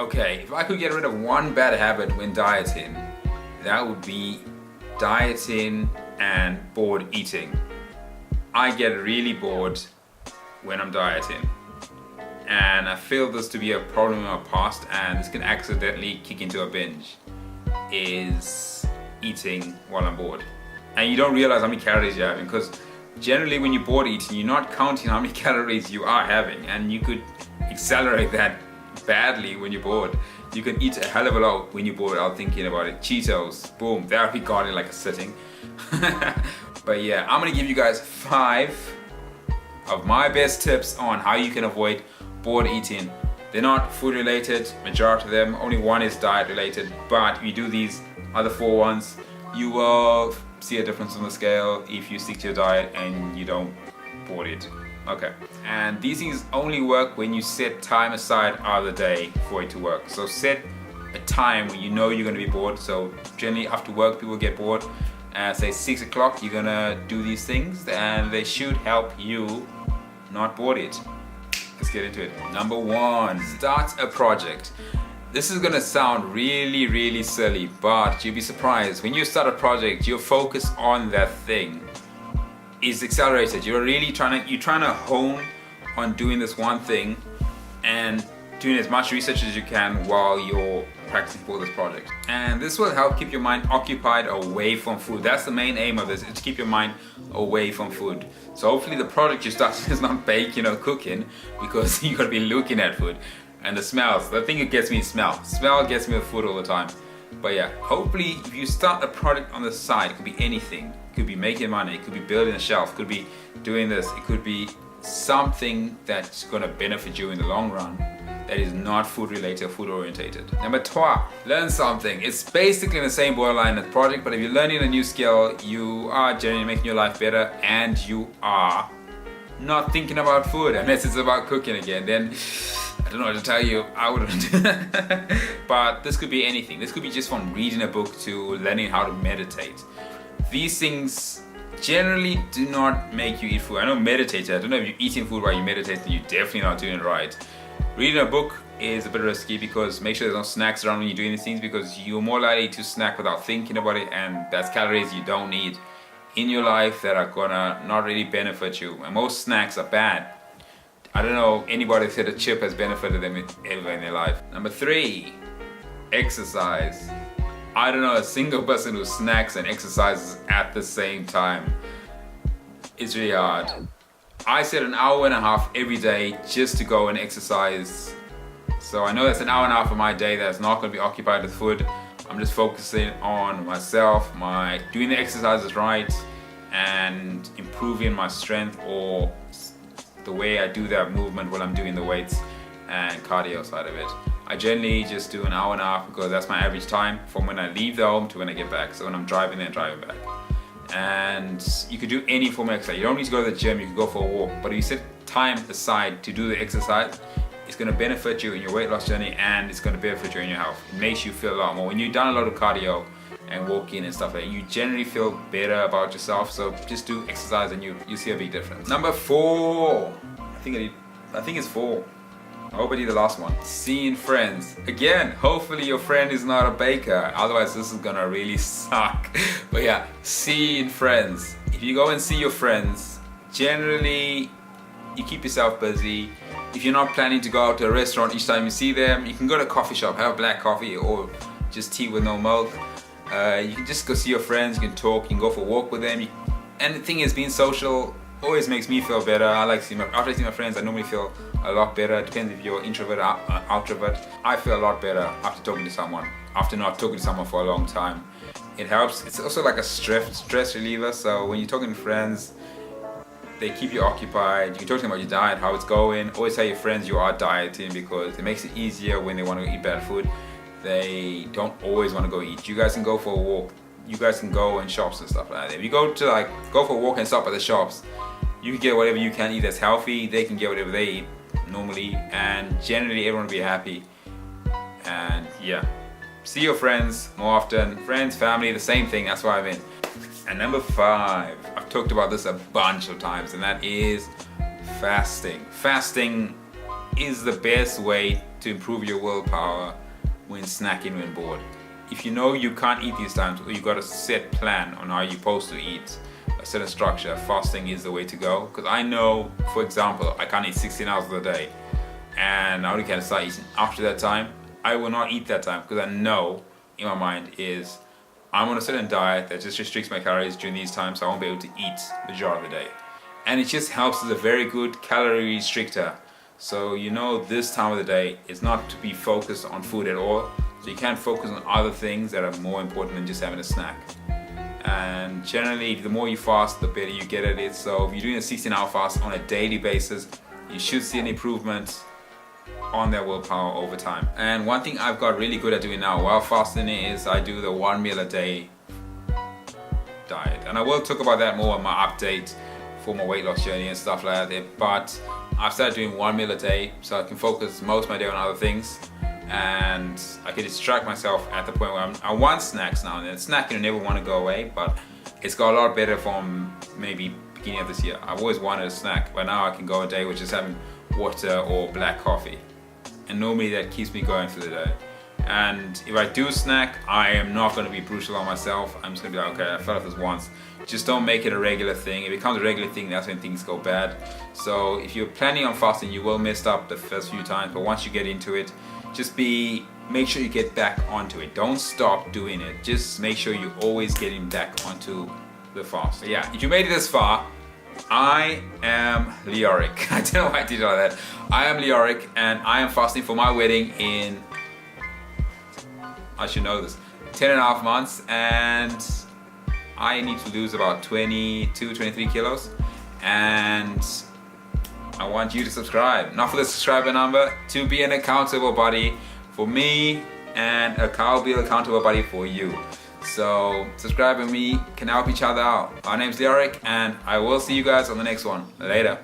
Okay, if I could get rid of one bad habit when dieting, that would be dieting and bored eating. I get really bored when I'm dieting, and I feel this to be a problem in my past, and this can accidentally kick into a binge, is eating while I'm bored. And you don't realize how many calories you're having, because generally when you're bored eating, you're not counting how many calories you are having, and you could accelerate that badly when you're bored. You can eat a hell of a lot when you're bored without thinking about it. Cheetos, boom, that'll be gone in like a sitting. But yeah, I'm gonna give you guys 5 of my best tips on how you can avoid bored eating. They're not food related, majority of them, only one is diet related, but if you do these other 4 ones, you will see a difference on the scale if you stick to your diet and you don't board it. Okay, and these things only work when you set time aside out of the day for it to work. So set a time when you know you're going to be bored. So generally after work people get bored, say 6 o'clock, you're gonna do these things, and they should help you not board it. Let's get into it. Number 1, start a project. This is gonna sound really silly, but you'll be surprised. When you start a project, your focus on that thing is accelerated. You're trying to hone on doing this one thing and doing as much research as you can while you're practicing for this project. And this will help keep your mind occupied away from food. That's the main aim of this, is to keep your mind away from food. So hopefully the project you start is not baking or cooking, because you're gonna be looking at food. And the smells, the thing that gets me is smell. Smell gets me with food all the time. But yeah, hopefully if you start a project on the side, it could be anything. It could be making money, it could be building a shelf, it could be doing this, it could be something that's gonna benefit you in the long run, that is not food related or food orientated. Number 2, learn something. It's basically in the same borderline as project, but if you're learning a new skill, you are generally making your life better, and you are not thinking about food, unless it's about cooking again. Then I don't know what to tell you, I wouldn't. But this could be anything. This could be just from reading a book to learning how to meditate. These things generally do not make you eat food. I know meditate, I don't know if you're eating food while you meditate, then you're definitely not doing it right. Reading a book is a bit risky, because make sure there's no snacks around when you're doing these things, because you're more likely to snack without thinking about it, and that's calories you don't need in your life that are gonna not really benefit you. And most snacks are bad. I don't know anybody that said a chip has benefited them ever in their life. Number 3, exercise. I don't know a single person who snacks and exercises at the same time. It's really hard. I set an hour and a half every day just to go and exercise. So I know that's an hour and a half of my day that's not going to be occupied with food. I'm just focusing on myself, doing the exercises right, and improving my strength, or the way I do that movement while I'm doing the weights and cardio side of it. I generally just do an hour and a half, because that's my average time from when I leave the home to when I get back. So when I'm driving there and driving back. And you could do any form of exercise. You don't need to go to the gym, you can go for a walk. But if you set time aside to do the exercise, it's going to benefit you in your weight loss journey, and it's going to benefit you in your health. It makes you feel a lot more. When you've done a lot of cardio and walking and stuff like that, you generally feel better about yourself. So just do exercise and you see a big difference. Number 4, I think it's 4. I hope I did the last one. Seeing friends. Again, hopefully your friend is not a baker, otherwise this is gonna really suck. But yeah, seeing friends. If you go and see your friends, generally you keep yourself busy. If you're not planning to go out to a restaurant each time you see them, you can go to a coffee shop, have black coffee or just tea with no milk. You can just go see your friends, you can talk, you can go for a walk with them. And the thing is, being social always makes me feel better. After I see my friends, I normally feel a lot better. It depends if you're introvert or outrovert. I feel a lot better after talking to someone, after not talking to someone for a long time. It helps. It's also like a stress reliever. So when you're talking to friends, they keep you occupied. You can talk to them about your diet, how it's going. Always tell your friends you are dieting, because it makes it easier when they want to eat bad food. They don't always want to go eat. You guys can go for a walk. You guys can go in shops and stuff like that. If you go for a walk and stop at the shops, you can get whatever you can eat that's healthy. They can get whatever they eat normally, and generally everyone will be happy. And yeah, see your friends more often. Friends, family, the same thing. That's what I'm in. And number 5, I've talked about this a bunch of times, and that is fasting. Fasting is the best way to improve your willpower when snacking when bored. If you know you can't eat these times, or you got a set plan on how you're supposed to eat, a certain structure, fasting is the way to go. Because I know, for example, I can't eat 16 hours of the day, and I only can start eating after that time. I will not eat that time because I know in my mind is I'm on a certain diet that just restricts my calories during these times, so I won't be able to eat the majority of the day. And it just helps as a very good calorie restrictor. So you know this time of the day is not to be focused on food at all. So you can focus on other things that are more important than just having a snack. And generally, the more you fast, the better you get at it. So if you're doing a 16-hour fast on a daily basis, you should see an improvement on their willpower over time. And one thing I've got really good at doing now while fasting is I do the 1 meal a day diet. And I will talk about that more in my update for my weight loss journey and stuff like that. But I've started doing 1 meal a day so I can focus most of my day on other things. And I can distract myself at the point where I want snacks now and then. Snacking will never want to go away, but it's got a lot better from maybe beginning of this year. I've always wanted a snack, but now I can go a day with just having water or black coffee. And normally that keeps me going through the day. And if I do snack, I am not going to be brutal on myself. I'm just going to be like, okay, I fell off this once. Just don't make it a regular thing. If it becomes a regular thing, that's when things go bad. So if you're planning on fasting, you will mess up the first few times, but once you get into it, just make sure you get back onto it. Don't stop doing it. Just make sure you're always getting back onto the fast. But yeah, if you made it this far, I am Leoric. I don't know why I did all that. I am Leoric and I am fasting for my wedding in, I should know this, 10.5 months, and I need to lose about 22, 23 kilos, and I want you to subscribe. Not for the subscriber number, to be an accountable buddy for me, and I'll be an accountable buddy for you. So subscribe and we can help each other out. My name's Leoric and I will see you guys on the next one. Later.